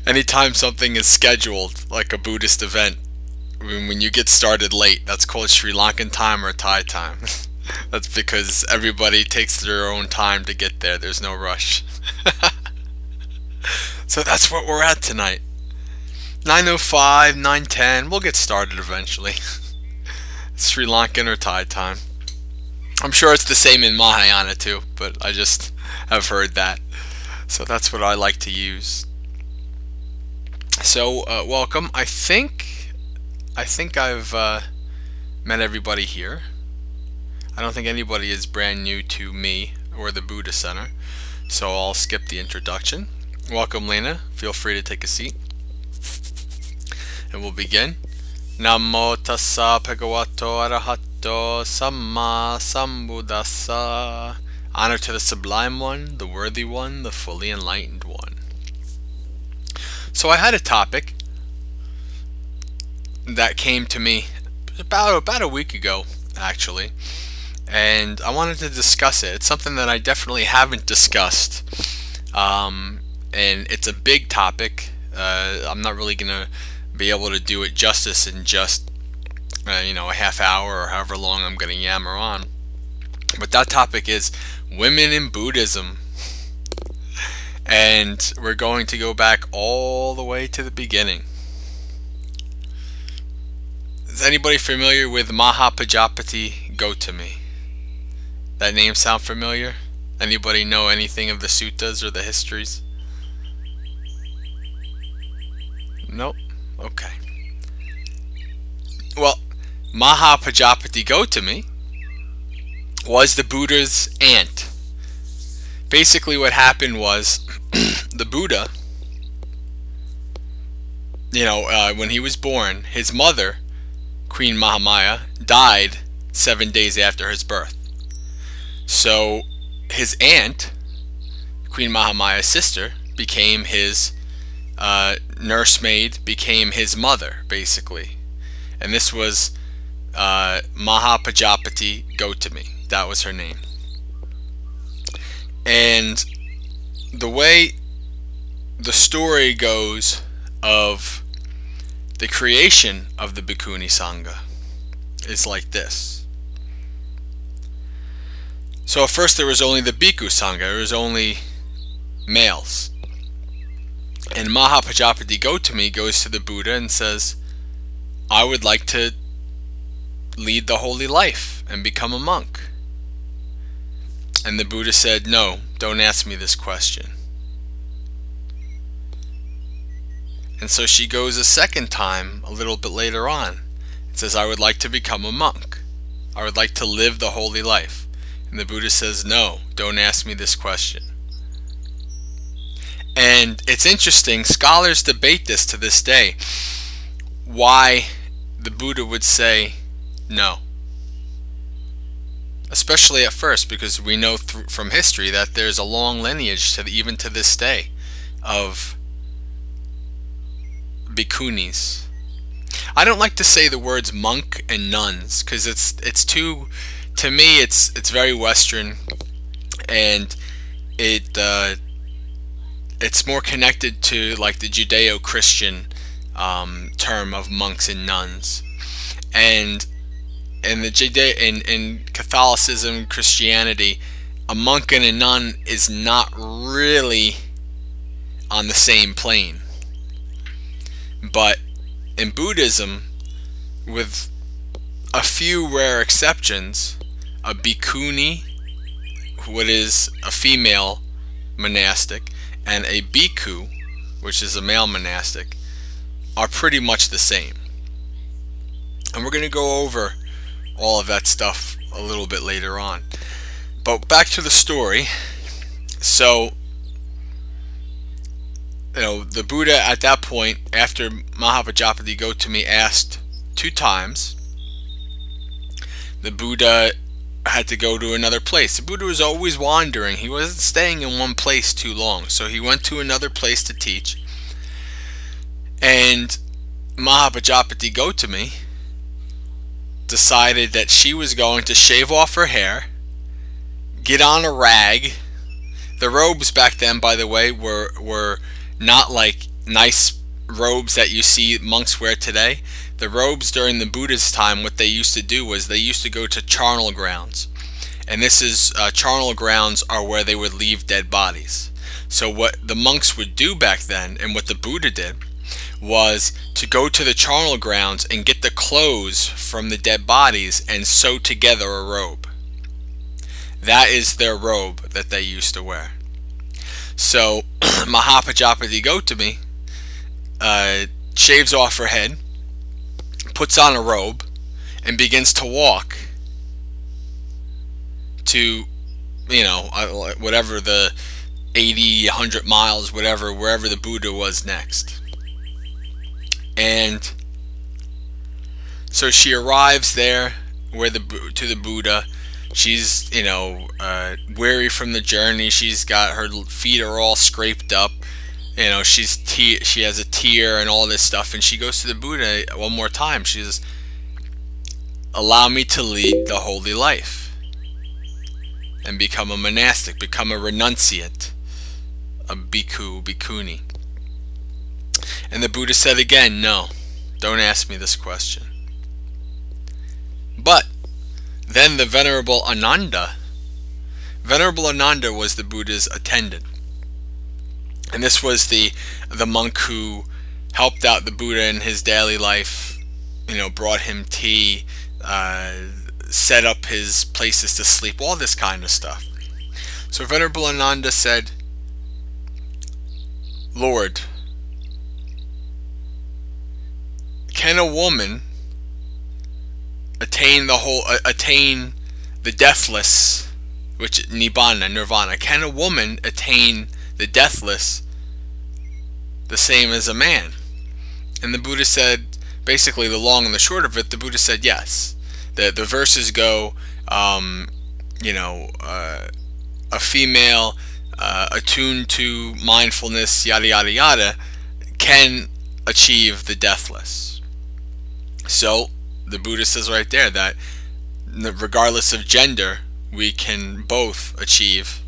Anytime something is scheduled, like a Buddhist event, when you get started late, that's called Sri Lankan time or Thai time. That's because everybody takes their own time to get there. There's no rush. So that's what we're at tonight. 9:05, 9:10. We'll get started eventually. Sri Lankan or Thai time. I'm sure it's the same in Mahayana too, but I just have heard that. So that's what I like to use. So welcome. I think I've met everybody here. I don't think anybody is brand new to me or the Buddha Center, so I'll skip the introduction. Welcome, Lena. Feel free to take a seat. And we'll begin. Namo tassa bhagavato arahato samma sambuddhassa. Honor to the Sublime One, the Worthy One, the Fully Enlightened One. So I had a topic that came to me about a week ago, actually, and I wanted to discuss it. It's something that I definitely haven't discussed, and it's a big topic. I'm not really gonna be able to do it justice in just a half hour or however long I'm gonna yammer on. But that topic is women in Buddhism, and we're going to go back all the way to the beginning. Is anybody familiar with Mahapajapati Gotami? That name sound familiar? Anybody know anything of the suttas or the histories? Nope. Okay. Well, Mahapajapati Gotami was the Buddha's aunt. Basically what happened was the Buddha, when he was born, his mother, Queen Mahamaya, died 7 days after his birth. So his aunt, Queen Mahamaya's sister, became his nursemaid, became his mother, basically. And this was Mahapajapati Gotami. That was her name. And the way the story goes of the creation of the Bhikkhuni Sangha is like this. So at first there was only the Bhikkhu Sangha. There was only males. And Mahapajapati Gotami goes to the Buddha and says, I would like to lead the holy life and become a monk. And the Buddha said, no, don't ask me this question. And so she goes a second time, a little bit later on, and says, I would like to become a monk. I would like to live the holy life. And the Buddha says, no, don't ask me this question. And it's interesting, scholars debate this to this day, why the Buddha would say no. Especially at first, because we know from history that there's a long lineage, even to this day, of bhikkhunis. I don't like to say the words monk and nuns, because it's too, to me it's very Western, and it's more connected to like the Judeo-Christian term of monks and nuns. And in Catholicism, Christianity, a monk and a nun is not really on the same plane. But in Buddhism, with a few rare exceptions, a bhikkhuni, what is a female monastic, and a bhikkhu, which is a male monastic, are pretty much the same. And we're going to go over all of that stuff a little bit later on. But back to the story. So, the Buddha at that point, after Mahapajapati Gotami asked 2 times, the Buddha had to go to another place. The Buddha was always wandering. He wasn't staying in one place too long. So he went to another place to teach. And Mahapajapati Gotami decided that she was going to shave off her hair, get on a rag. The robes back then, by the way, were not like nice robes that you see monks wear today. The robes during the Buddha's time, what they used to do was they used to go to charnel grounds. And this is, charnel grounds are where they would leave dead bodies. So what the monks would do back then, and what the Buddha did, was to go to the charnel grounds and get the clothes from the dead bodies and sew together a robe. That is their robe that they used to wear. So Mahapajapati Gautami shaves off her head, puts on a robe, and begins to walk to, whatever the 80, 100 miles, wherever the Buddha was next. And so she arrives there to the Buddha. She's, weary from the journey. She's got, her feet are all scraped up. She has a tear and all this stuff. And she goes to the Buddha one more time. She says, allow me to lead the holy life and become a monastic, become a renunciate, a bhikkhu, bhikkhuni. And the Buddha said again, no, don't ask me this question. But then the Venerable Ananda was the Buddha's attendant. And this was the monk who helped out the Buddha in his daily life, brought him tea, set up his places to sleep, all this kind of stuff. So Venerable Ananda said, Lord, can a woman attain the deathless, which nirvana? Can a woman attain the deathless the same as a man? And the Buddha said, basically the long and the short of it, the Buddha said yes. The verses go, a female attuned to mindfulness, yada yada yada, can achieve the deathless. So the Buddha says right there that regardless of gender, we can both achieve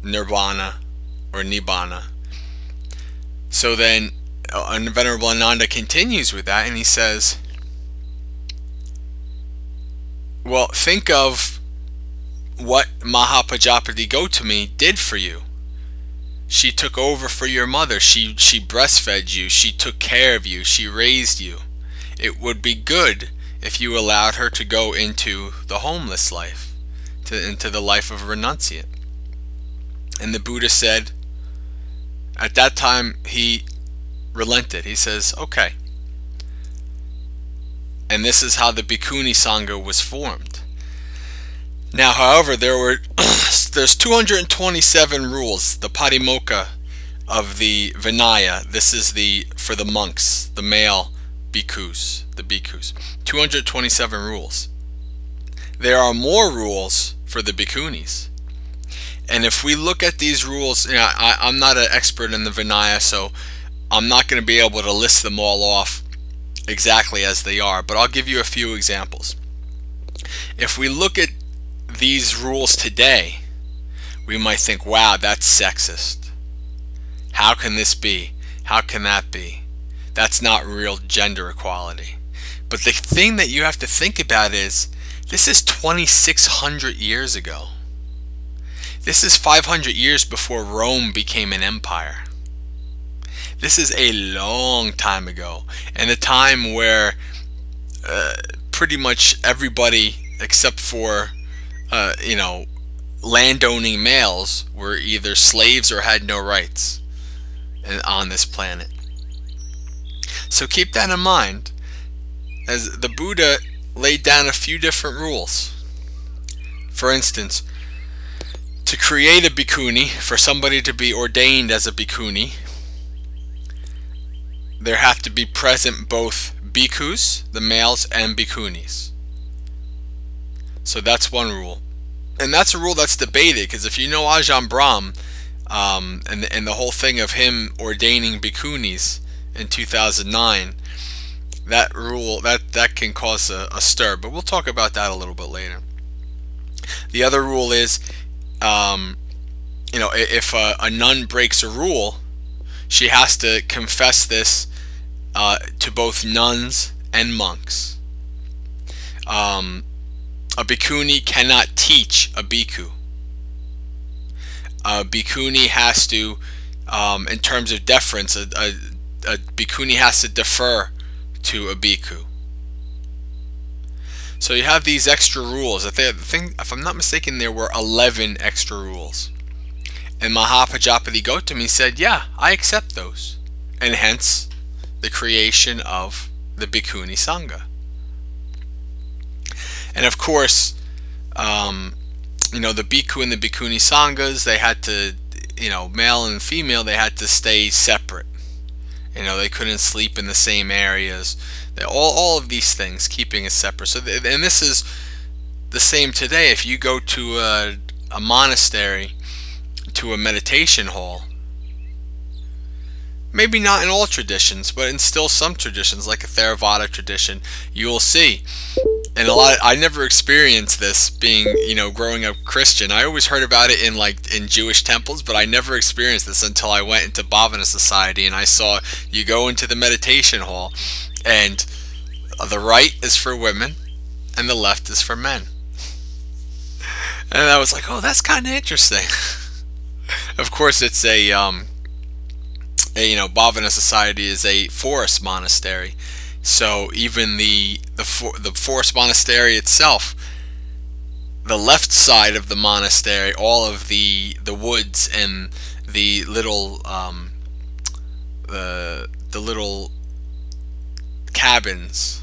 nirvana or nibbana. So then Venerable Ananda continues with that, and he says, well, think of what Mahapajapati Gautami did for you. She took over for your mother. She breastfed you. She took care of you. She raised you. It would be good if you allowed her to go into the homeless life, into the life of a renunciate. And the Buddha said, at that time he relented. He says, okay. And this is how the Bhikkhuni Sangha was formed. Now, however, there's 227 rules, the Patimokkha of the Vinaya. This is for the monks, the male bhikkhus, the bhikkhus. 227 rules. There are more rules for the bhikkhunis. And if we look at these rules, I'm not an expert in the Vinaya, so I'm not going to be able to list them all off exactly as they are, but I'll give you a few examples. If we look at these rules today, we might think, wow, that's sexist. How can this be? How can that be? That's not real gender equality. But the thing that you have to think about is, this is 2,600 years ago. This is 500 years before Rome became an empire. This is a long time ago, and a time where pretty much everybody except for landowning males were either slaves or had no rights on this planet. So keep that in mind, as the Buddha laid down a few different rules. For instance, to create a bhikkhuni, for somebody to be ordained as a bhikkhuni, there have to be present both bhikkhus, the males, and bhikkhunis. So that's one rule. And that's a rule that's debated, because if you know Ajahn Brahm, and the whole thing of him ordaining bhikkhunis in 2009, that rule, that can cause a stir, but we'll talk about that a little bit later. The other rule is, if a nun breaks a rule, she has to confess this to both nuns and monks. A bhikkhuni cannot teach a bhikkhu. A bhikkhuni has to, in terms of deference, a bhikkhuni has to defer to a bhikkhu. So you have these extra rules. I think, if I'm not mistaken, there were 11 extra rules. And Mahapajapati Gautami said, yeah, I accept those. And hence, the creation of the Bhikkhuni Sangha. And of course, you know, the bhikkhu and the bhikkhuni sanghas, they had to, you know, male and female, they had to stay separate. You know, they couldn't sleep in the same areas. All of these things, keeping it separate. So, and this is the same today. If you go to a monastery, to a meditation hall, maybe not in all traditions, but in still some traditions, like a Theravada tradition, you will see. And I never experienced this being, you know, growing up Christian. I always heard about it in Jewish temples, but I never experienced this until I went into Bhavana Society and I saw you go into the meditation hall and the right is for women and the left is for men. And I was like, oh, that's kind of interesting. Of course, it's you know, Bhavana Society is a forest monastery. So even the forest monastery itself, the left side of the monastery, all of the woods and the little little cabins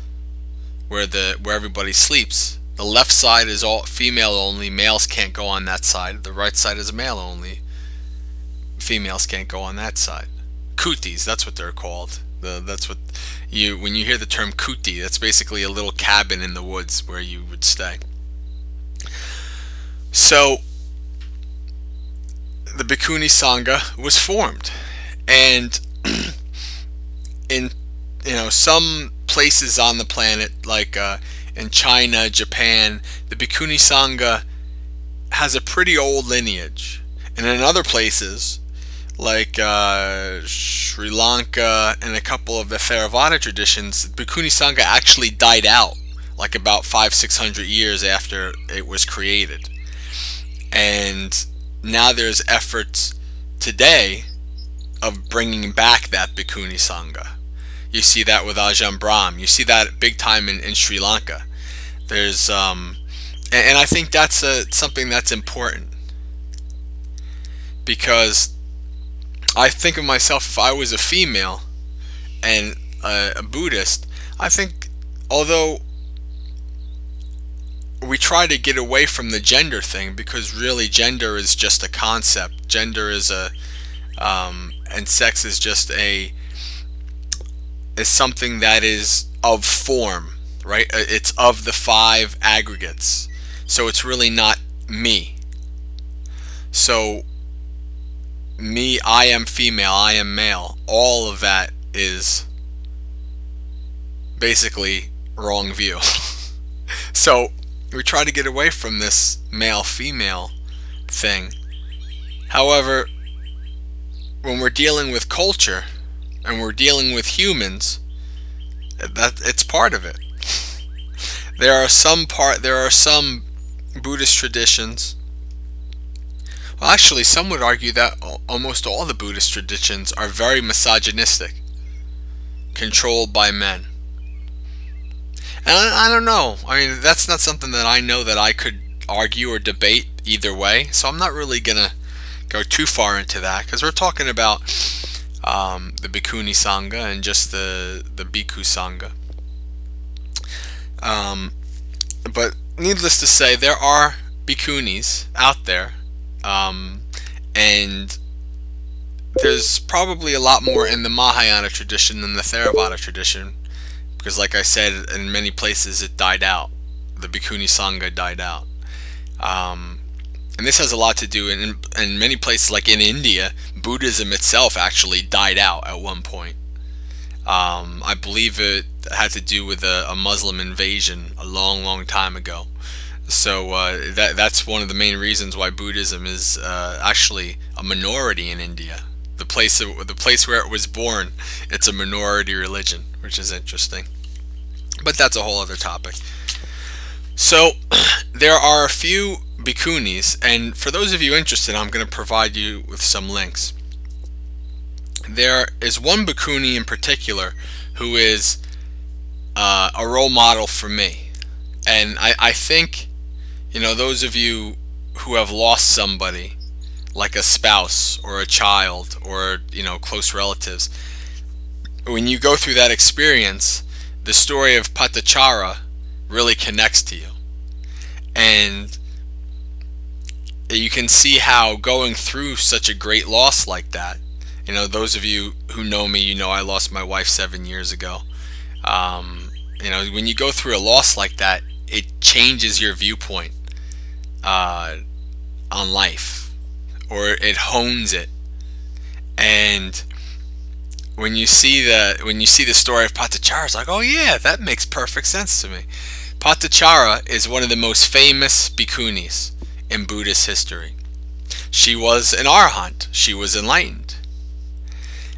where everybody sleeps, the left side is all female only. Males can't go on that side. The right side is male only. Females can't go on that side. Kutis, that's what they're called. That's what when you hear the term kuti, that's basically a little cabin in the woods where you would stay. So the Bhikkhuni Sangha was formed, and in, you know, some places on the planet, like in China, Japan, the Bhikkhuni Sangha has a pretty old lineage, and in other places, like Sri Lanka and a couple of the Theravada traditions, Bhikkhuni Sangha actually died out like about 500-600 years after it was created. And now there's efforts today of bringing back that Bhikkhuni Sangha. You see that with Ajahn Brahm. You see that big time in Sri Lanka. There's and I think that's something that's important, because I think of myself, if I was a female and a Buddhist, I think, although we try to get away from the gender thing, because really gender is just a concept. Gender is and sex is just is something that is of form, right? It's of the 5 aggregates. So it's really not me. So me, I am female, I am male, all of that is basically wrong view. So we try to get away from this male-female thing. However, when we're dealing with culture and we're dealing with humans, it's part of it. There are some Buddhist traditions. Well, actually, some would argue that almost all the Buddhist traditions are very misogynistic, controlled by men. And I don't know. I mean, that's not something that I know that I could argue or debate either way. So I'm not really going to go too far into that, because we're talking about the Bhikkhuni Sangha and just the Bhikkhu Sangha. But needless to say, there are Bhikkhunis out there. And there's probably a lot more in the Mahayana tradition than the Theravada tradition, because like I said, in many places it died out. The Bhikkhuni Sangha died out. And this has a lot to do in many places, like in India, Buddhism itself actually died out at one point. I believe it had to do with a Muslim invasion a long time ago. So that's one of the main reasons why Buddhism is actually a minority in India. the place where it was born, it's a minority religion, which is interesting. But that's a whole other topic. So there are a few bhikkhunis, and for those of you interested, I'm going to provide you with some links. There is one bhikkhuni in particular who is a role model for me, and I think, you know, those of you who have lost somebody, like a spouse or a child or, you know, close relatives, when you go through that experience, the story of Patachara really connects to you. And you can see how going through such a great loss like that, you know, those of you who know me, you know I lost my wife 7 years ago. You know, when you go through a loss like that, it changes your viewpoint on life, or it hones it. And when you see the story of Patachara, it's like, oh yeah, that makes perfect sense to me. Patachara is one of the most famous bhikkhunis in Buddhist history. She was an arahant. She was enlightened.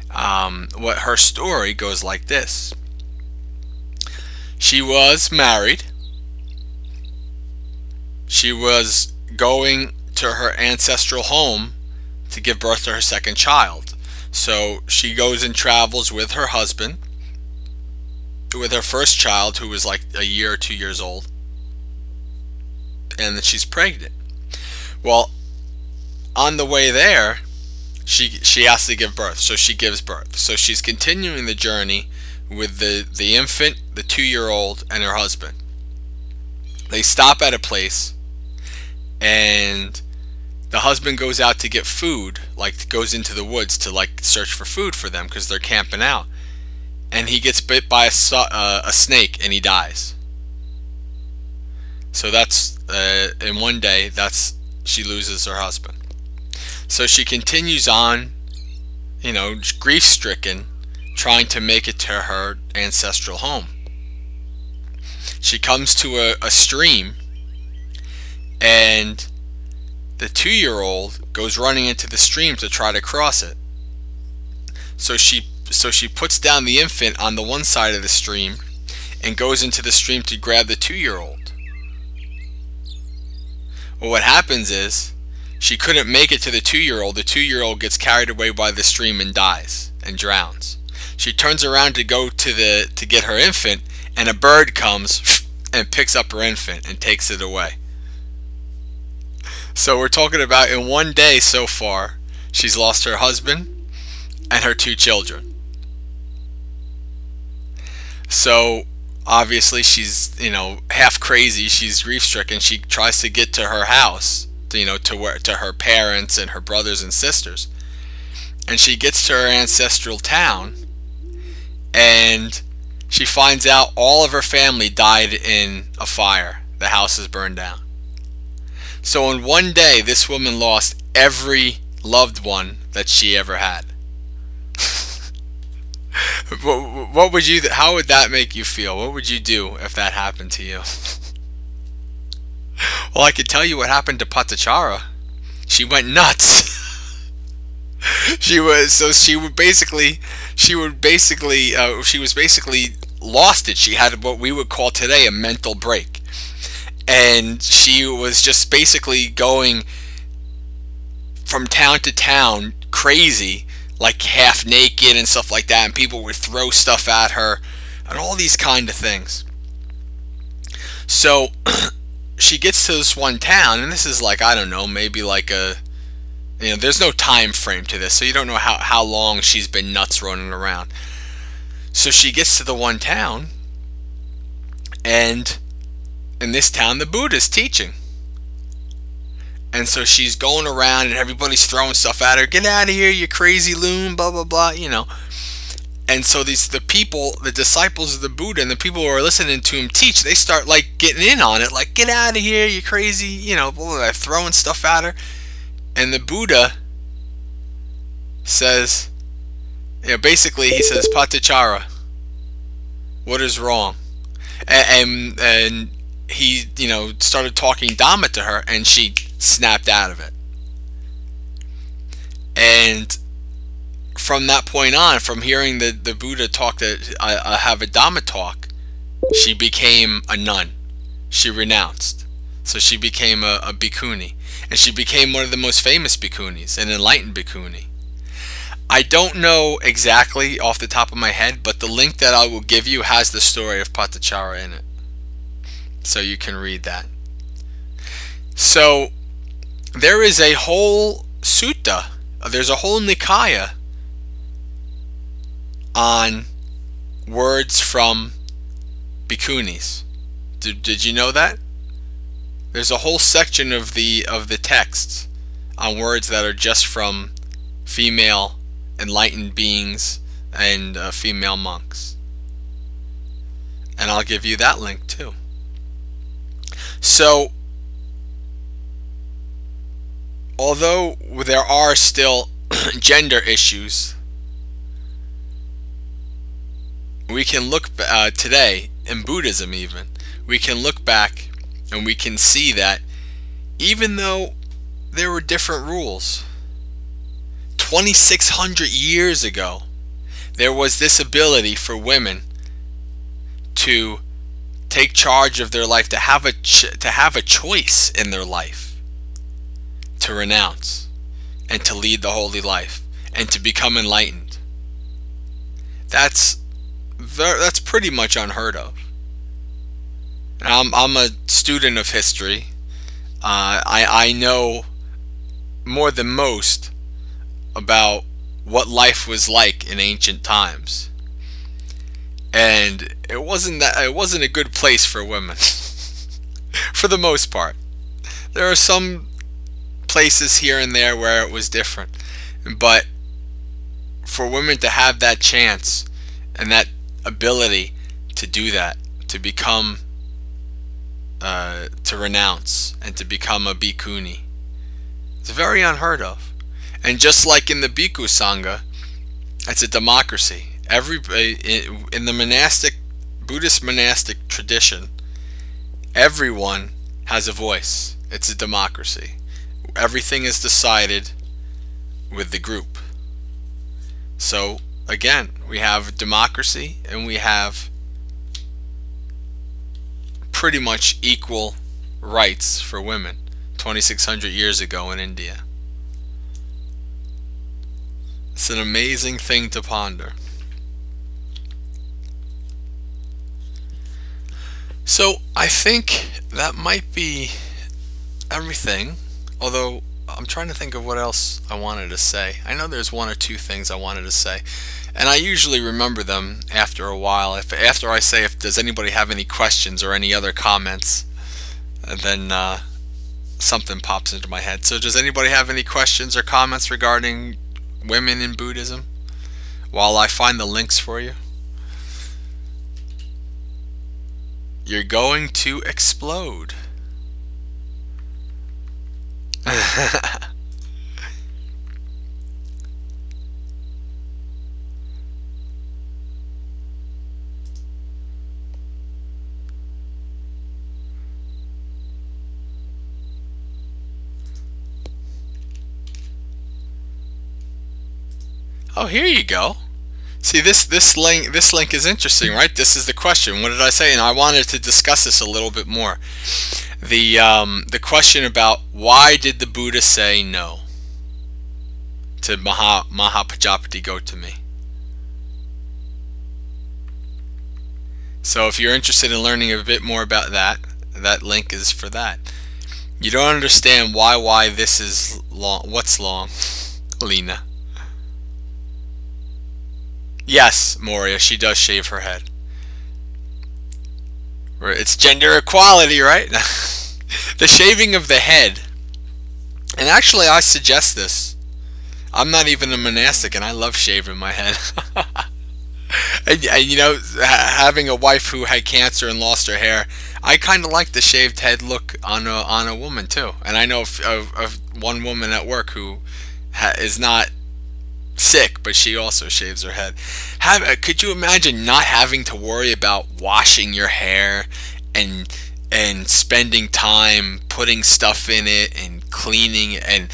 What her story goes like this. She was married. She was going to her ancestral home to give birth to her second child. So she goes and travels with her husband, with her first child, who was like a year or 2 years old, and then she's pregnant. Well, on the way there, she has to give birth, so she gives birth. So she's continuing the journey with the infant, the 2-year-old, and her husband. They stop at a place, and the husband goes out to get food, like goes into the woods to like search for food for them because they're camping out, and he gets bit by a snake and he dies. So that's in one day, she loses her husband. So she continues on, you know, grief-stricken, trying to make it to her ancestral home. She comes to a stream, and the 2-year-old goes running into the stream to try to cross it. So she puts down the infant on the one side of the stream and goes into the stream to grab the 2-year-old. Well, what happens is she couldn't make it to the 2-year-old. The 2-year-old gets carried away by the stream and dies and drowns. She turns around to go to get her infant, and a bird comes and picks up her infant and takes it away. So we're talking about, in one day so far, she's lost her husband and her 2 children. So obviously she's, you know, half crazy. She's grief-stricken. She tries to get to her house, you know, to her parents and her brothers and sisters. And she gets to her ancestral town, and she finds out all of her family died in a fire. The house is burned down. So in one day, this woman lost every loved one that she ever had. What would you? How would that make you feel? What would you do if that happened to you? Well, I could tell you what happened to Patachara. She went nuts. She was basically lost it. She had what we would call today a mental break. And she was just basically going from town to town crazy, like half naked and stuff like that, and people would throw stuff at her and all these kind of things. So she gets to this one town, and this is like, I don't know, maybe like there's no time frame to this, so you don't know how long she's been nuts running around. So she gets to the one town, and in this town the Buddha's teaching. And so she's going around and everybody's throwing stuff at her. Get out of here, you crazy loon, blah, blah, blah, you know. And so the disciples of the Buddha and the people who are listening to him teach, they start like getting in on it. Like, get out of here, you crazy, you know, blah, blah, blah, throwing stuff at her. And the Buddha says, you know, basically he says, Patachara, what is wrong? And he, you know, started talking Dhamma to her, and she snapped out of it. And from that point on, from hearing the Buddha talk, have a Dhamma talk, she became a nun. She renounced. So she became a bhikkhuni. And she became one of the most famous bhikkhunis, an enlightened bhikkhuni. I don't know exactly off the top of my head, but the link that I will give you has the story of Patachara in it. So you can read that. So there is a whole sutta, there's a whole Nikaya on words from bhikkhunis. Did you know that? There's a whole section of the texts on words that are just from female enlightened beings and female monks. And I'll give you that link too. So, although there are still gender issues, we can look today, in Buddhism even, we can look back and we can see that even though there were different rules, 2,600 years ago, there was this ability for women to take charge of their life, to have a choice in their life, to renounce and to lead the holy life and to become enlightened. That's pretty much unheard of. I'm a student of history. I know more than most about what life was like in ancient times, and it wasn't a good place for women. For the most part, there are some places here and there where it was different, but for women to have that chance and that ability to do that, to become to renounce and to become a bhikkhuni, it's very unheard of. And just like in the Bhikkhuni Sangha, it's a democracy. In the Buddhist monastic tradition, everyone has a voice. It's a democracy. Everything is decided with the group. So again, we have democracy and we have pretty much equal rights for women 2,600 years ago in India. It's an amazing thing to ponder. So I think that might be everything, although I'm trying to think of what else I wanted to say. I know there's one or two things I wanted to say, and I usually remember them after a while. After I say, does anybody have any questions or any other comments, and then something pops into my head. So does anybody have any questions or comments regarding women in Buddhism while I find the links for you? You're going to explode. Oh, here you go. See, this link is interesting, right? This is the question. What did I say? And I wanted to discuss this a little bit more. The question about why did the Buddha say no to Mahapajapati Gautami? So if you're interested in learning a bit more about that, that link is for that. You don't understand why this is long. What's long, Lena? Yes, Moria, she does shave her head. It's gender equality, right? The shaving of the head. And actually, I suggest this. I'm not even a monastic, and I love shaving my head. and you know, having a wife who had cancer and lost her hair, I kind of like the shaved head look on a woman too. And I know of one woman at work who is not sick, but she also shaves her head. Could you imagine not having to worry about washing your hair and spending time putting stuff in it and cleaning and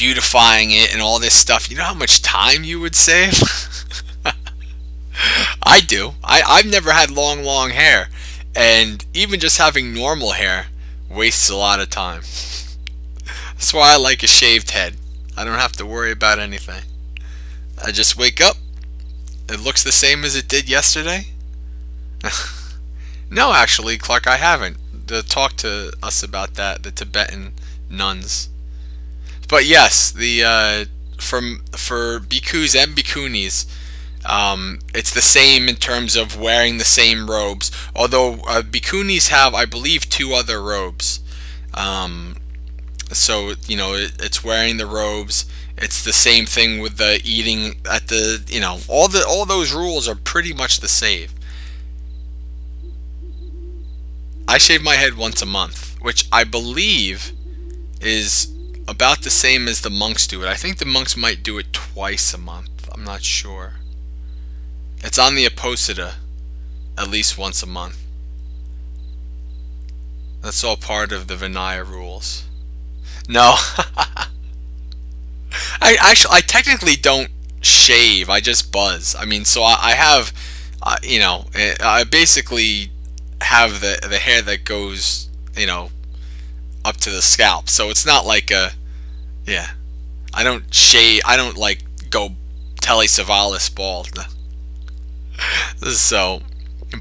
beautifying it and all this stuff, you know how much time you would save? I do. I've never had long hair, and even just having normal hair wastes a lot of time. That's why I like a shaved head. I don't have to worry about anything. I just wake up, it looks the same as it did yesterday. No, actually, Clark, I haven't. Talk to us about that, the Tibetan nuns. But yes, the for bhikkhus and bhikkhunis, it's the same in terms of wearing the same robes. Although bhikkhunis have, I believe, 2 other robes. So you know, it's wearing the robes. It's the same thing with the eating at the, you know, all those rules are pretty much the same. I shave my head once a month, which I believe is about the same as the monks do it. I think the monks might do it twice a month. I'm not sure. It's on the Apposita at least once a month. That's all part of the Vinaya rules. No. I technically don't shave. I just buzz. I mean, so I have, you know, I basically have the hair that goes, you know, up to the scalp. So it's not like a, yeah. I don't shave. I don't like go Telly Savalas bald. So,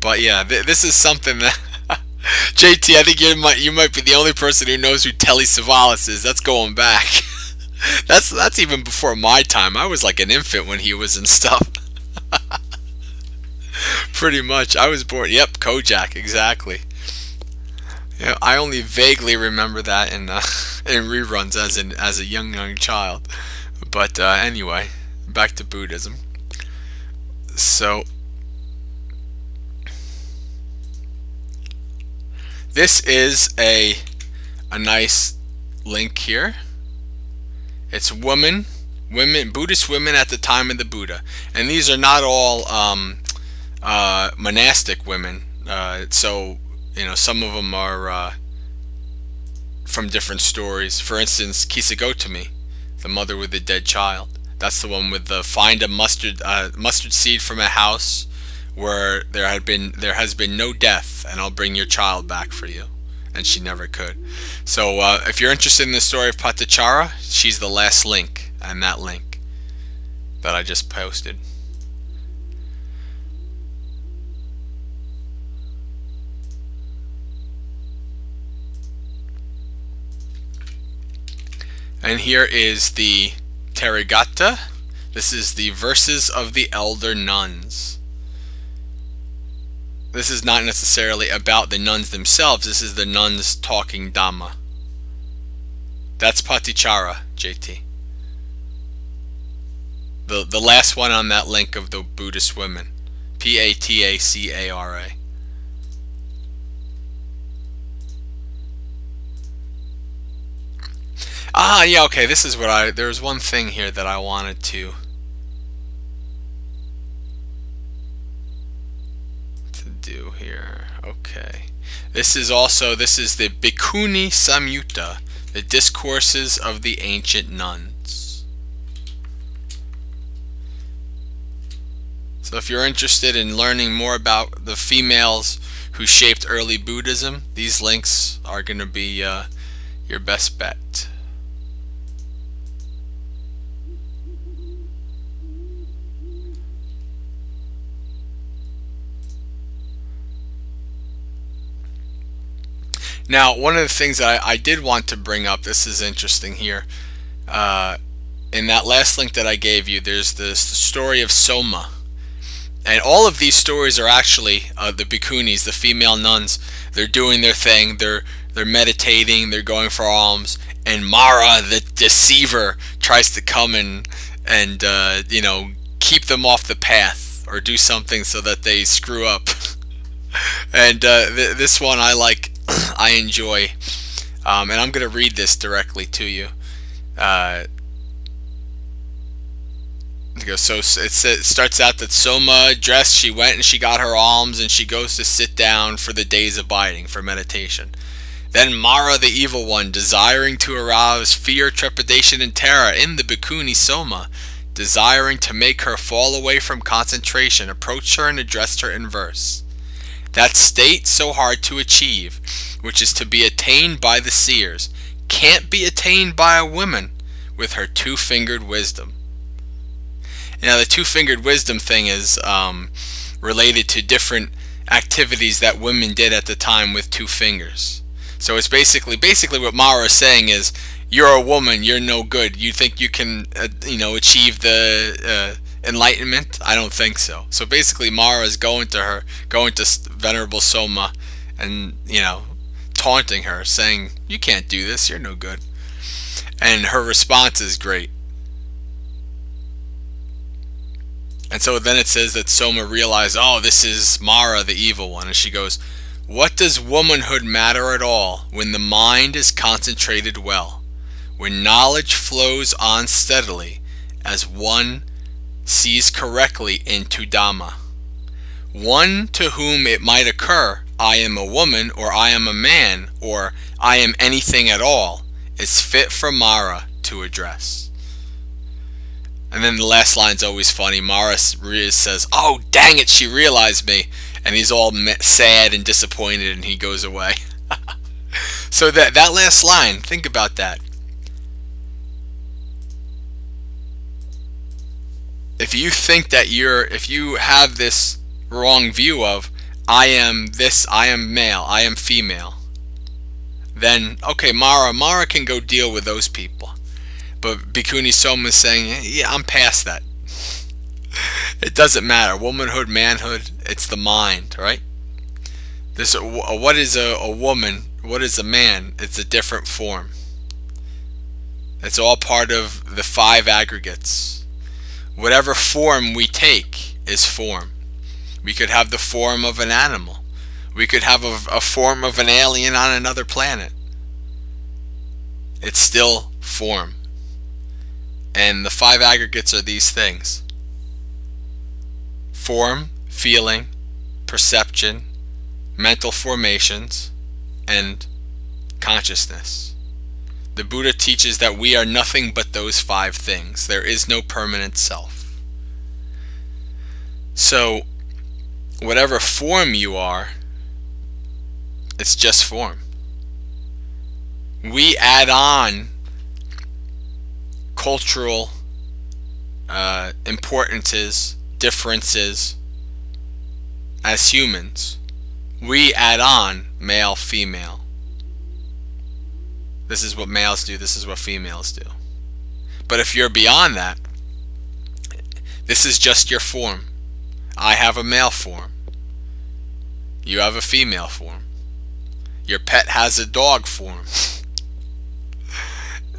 but yeah, this is something that JT, I think you might be the only person who knows who Telly Savalas is. That's going back. That's even before my time. I was like an infant when he was in stuff. Pretty much. I was born. Yep, Kojak, exactly. Yeah, I only vaguely remember that in reruns as a young child. But anyway, back to Buddhism. So this is a nice link here. It's Buddhist women at the time of the Buddha, and these are not all monastic women. So you know, some of them are from different stories. For instance, Kisagotami, the mother with the dead child. That's the one with the find a mustard seed from a house where there has been no death, and I'll bring your child back for you. And she never could. So if you're interested in the story of Patichara, she's the last link, and that link that I just posted. And here is the Therigatha. This is the verses of the elder nuns. This is not necessarily about the nuns themselves. This is the nuns talking Dhamma. That's Patichara, JT. The last one on that link of the Buddhist women. Patachara. Ah, yeah, okay, this is what there's one thing here that I wanted to do here. Okay. This is the Bhikkhuni Sangha, the discourses of the ancient nuns. So if you're interested in learning more about the females who shaped early Buddhism, these links are going to be your best bet. Now, one of the things that I did want to bring up, this is interesting here, in that last link that I gave you, there's the story of Soma. And all of these stories are actually the bhikkhunis, the female nuns. They're doing their thing, they're meditating, they're going for alms, and Mara, the deceiver, tries to come and you know, keep them off the path, or do something so that they screw up. And this one I like. I enjoy, and I'm going to read this directly to you. So it starts out that Soma dressed, she went and she got her alms, and she goes to sit down for the day's abiding, for meditation. Then Mara, the evil one, desiring to arouse fear, trepidation, and terror in the Bhikkhuni Soma, desiring to make her fall away from concentration, approached her and addressed her in verse. That state so hard to achieve, which is to be attained by the seers, can't be attained by a woman with her two-fingered wisdom. Now, the two-fingered wisdom thing is related to different activities that women did at the time with two fingers. So it's basically what Mara is saying is, you're a woman, you're no good. You think you can, achieve the enlightenment? I don't think so. So basically, Mara is going to Venerable Soma, and taunting her, saying, "You can't do this. You're no good." And her response is great. And so then it says that Soma realized, oh, this is Mara, the evil one, and she goes, "What does womanhood matter at all when the mind is concentrated well, when knowledge flows on steadily as one sees correctly into Dhamma? One to whom it might occur, I am a woman, or I am a man, or I am anything at all, is fit for Mara to address." And then the last line's always funny. Mara says, "Oh, dang it, she realized me." And he's all sad and disappointed, and he goes away. So that last line, think about that. If you think that if you have this wrong view of, I am this, I am male, I am female, then, okay, Mara can go deal with those people. But Bhikkhuni Soma is saying, yeah, I'm past that. It doesn't matter. Womanhood, manhood, it's the mind, right? What is a woman? What is a man? It's a different form. It's all part of the 5 aggregates. Whatever form we take is form. We could have the form of an animal. We could have a form of an alien on another planet. It's still form. And the 5 aggregates are these things: form, feeling, perception, mental formations, and consciousness. The Buddha teaches that we are nothing but those 5 things. There is no permanent self. So, whatever form you are, it's just form. We add on cultural importances, differences as humans. We add on male, female. This is what males do, this is what females do. But if you're beyond that, this is just your form. I have a male form. You have a female form. Your pet has a dog form.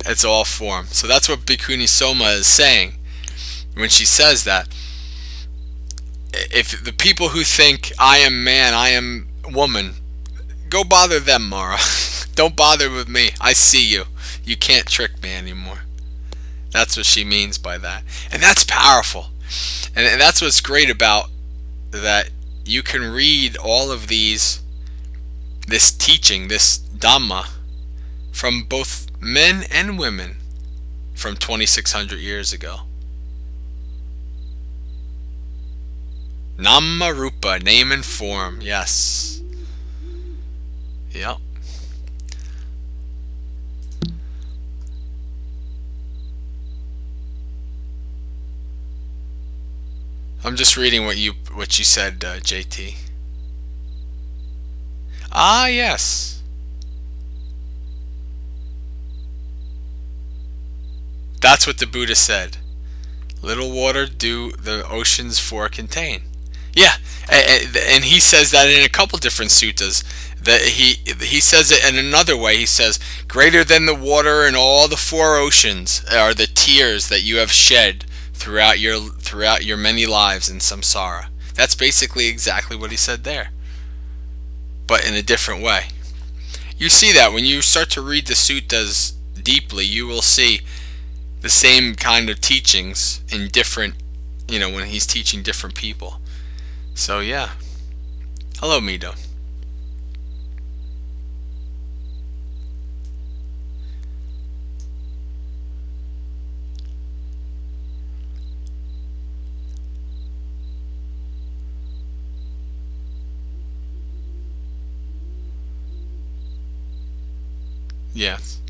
It's all form. So that's what Bhikkhuni Soma is saying when she says that. If the people who think, I am man, I am woman, go bother them, Mara. Don't bother with me. I see you. You can't trick me anymore. That's what she means by that. And that's powerful. And that's what's great about that. You can read all of this teaching, this Dhamma, from both men and women from 2,600 years ago. Nama Rupa, name and form, yes. Yep. I'm just reading what you said, JT. Ah, yes. That's what the Buddha said. Little water do the oceans four contain. Yeah, and he says that in a couple different suttas. That he says it in another way. He says, greater than the water in all the 4 oceans are the tears that you have shed throughout your many lives in samsara. That's basically exactly what he said there, but in a different way. You see that when you start to read the suttas deeply, you will see the same kind of teachings in different, when he's teaching different people. So yeah. Hello, Mido. Yes.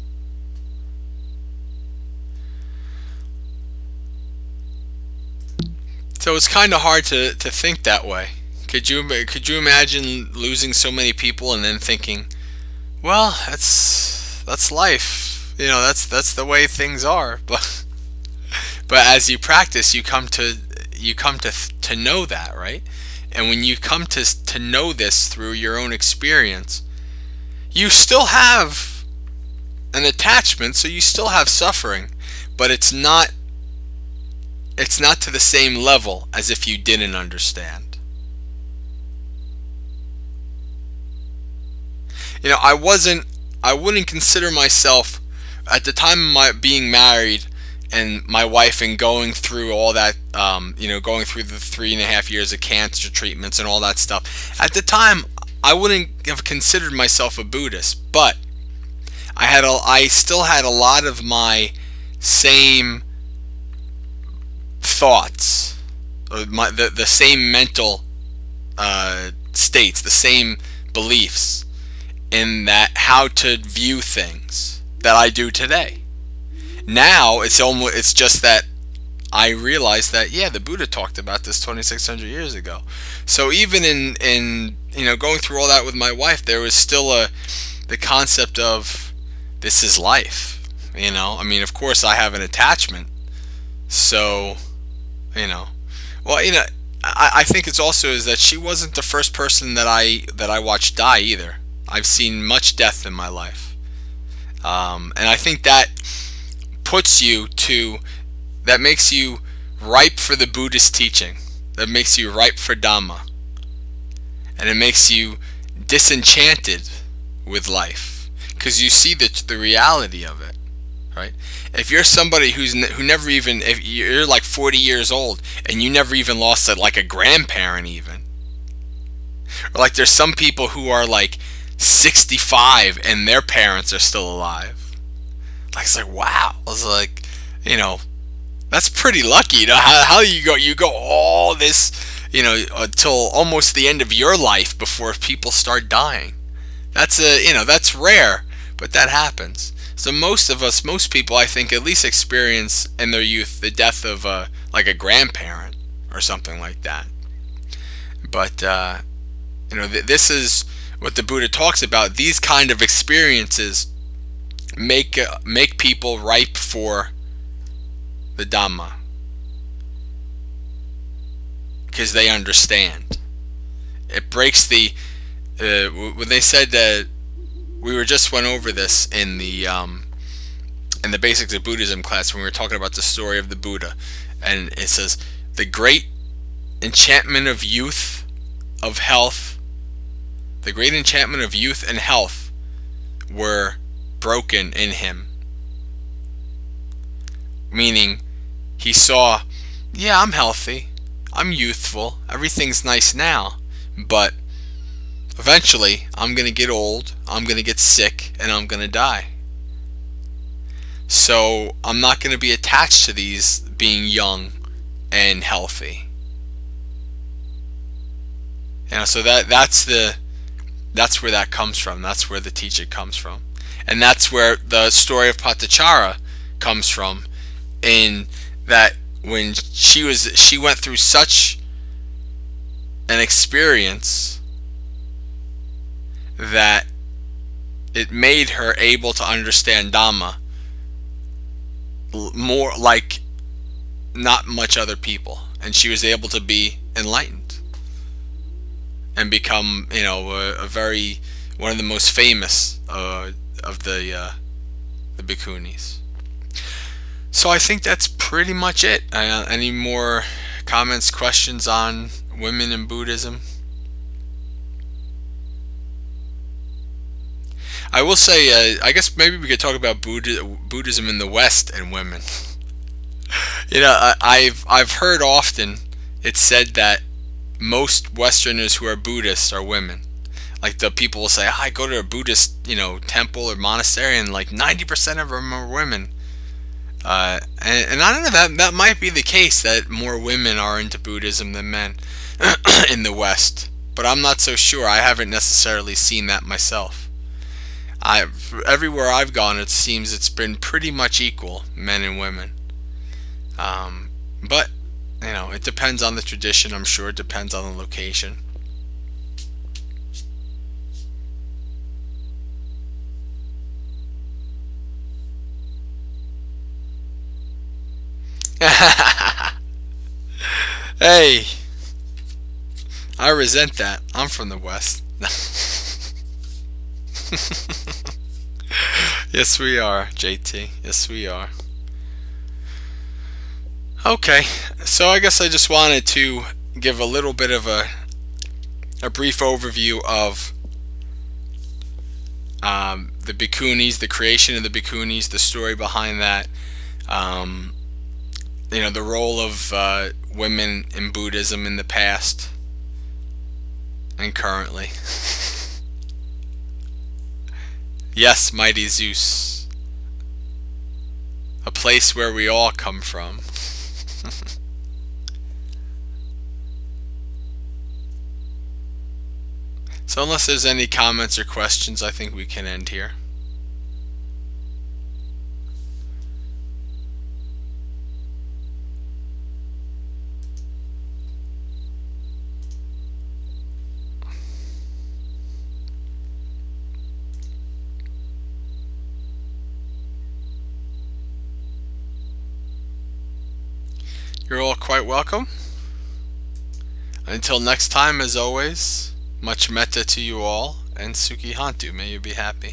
So it's kind of hard to think that way. Could you imagine losing so many people and then thinking, well, that's life. You know, that's the way things are. But as you practice, you come to know that, right? And when you come to know this through your own experience, you still have an attachment, so you still have suffering, but it's not to the same level as if you didn't understand. You know, I wouldn't consider myself, at the time of my being married and my wife and going through all that, going through the 3.5 years of cancer treatments and all that stuff. At the time, I wouldn't have considered myself a Buddhist, but I still had a lot of my same thoughts, or the same mental states, the same beliefs in that how to view things that I do today. Now it's just that I realize that, yeah, the Buddha talked about this 2,600 years ago. So even in going through all that with my wife, there was still the concept of this is life. I mean, of course I have an attachment. So, I think it's also is that she wasn't the first person that I watched die either. I've seen much death in my life, and I think that makes you ripe for the Buddhist teaching. That makes you ripe for Dhamma, and it makes you disenchanted with life because you see the reality of it, right? If you're somebody who never even, if you're like 40 years old and you never even lost a grandparent even, or like there's some people who are like 65 and their parents are still alive. It's like, wow. I was like, that's pretty lucky. How you go all this, until almost the end of your life before people start dying. That's rare, but that happens. So most people, I think, at least experience in their youth the death of a grandparent or something like that. But this is what the Buddha talks about. These kind of experiences make people ripe for the Dhamma because they understand. It breaks the when they said that we went over this in the basics of Buddhism class when we were talking about the story of the Buddha, and it says the great enchantment of youth, of health. The great enchantment of youth and health were broken in him. Meaning, he saw, yeah, I'm healthy, I'm youthful, everything's nice now, but eventually I'm going to get old, I'm going to get sick, and I'm going to die. So I'm not going to be attached to these being young and healthy. So that's where that comes from. That's where the teaching comes from. And that's where the story of Patachara comes from, in that when she went through such an experience that it made her able to understand Dhamma more like not much other people, and she was able to be enlightened and become, one of the most famous of the Bhikkhunis. So I think that's pretty much it. Any more comments, questions on women in Buddhism? I will say, I guess maybe we could talk about Buddhism in the West and women. I've heard often it's said that most Westerners who are Buddhists are women. Like the people will say, I go to a Buddhist, temple or monastery, and like 90% of them are women. And I don't know, that might be the case, that more women are into Buddhism than men in the West. But I'm not so sure. I haven't necessarily seen that myself. Everywhere I've gone, it seems it's been pretty much equal, men and women. But it depends on the tradition. I'm sure it depends on the location. Hey, I resent that. I'm from the West. Yes, we are, JT. Yes, we are. Okay, so I guess I just wanted to give a little bit of a brief overview of the Bhikkhunis, the creation of the Bhikkhunis, the story behind that. The role of women in Buddhism in the past and currently. Yes, mighty Zeus. A place where we all come from. So unless there's any comments or questions, I think we can end here. You're all quite welcome. Until next time, as always, much metta to you all, and Sukhi Hantu. May you be happy.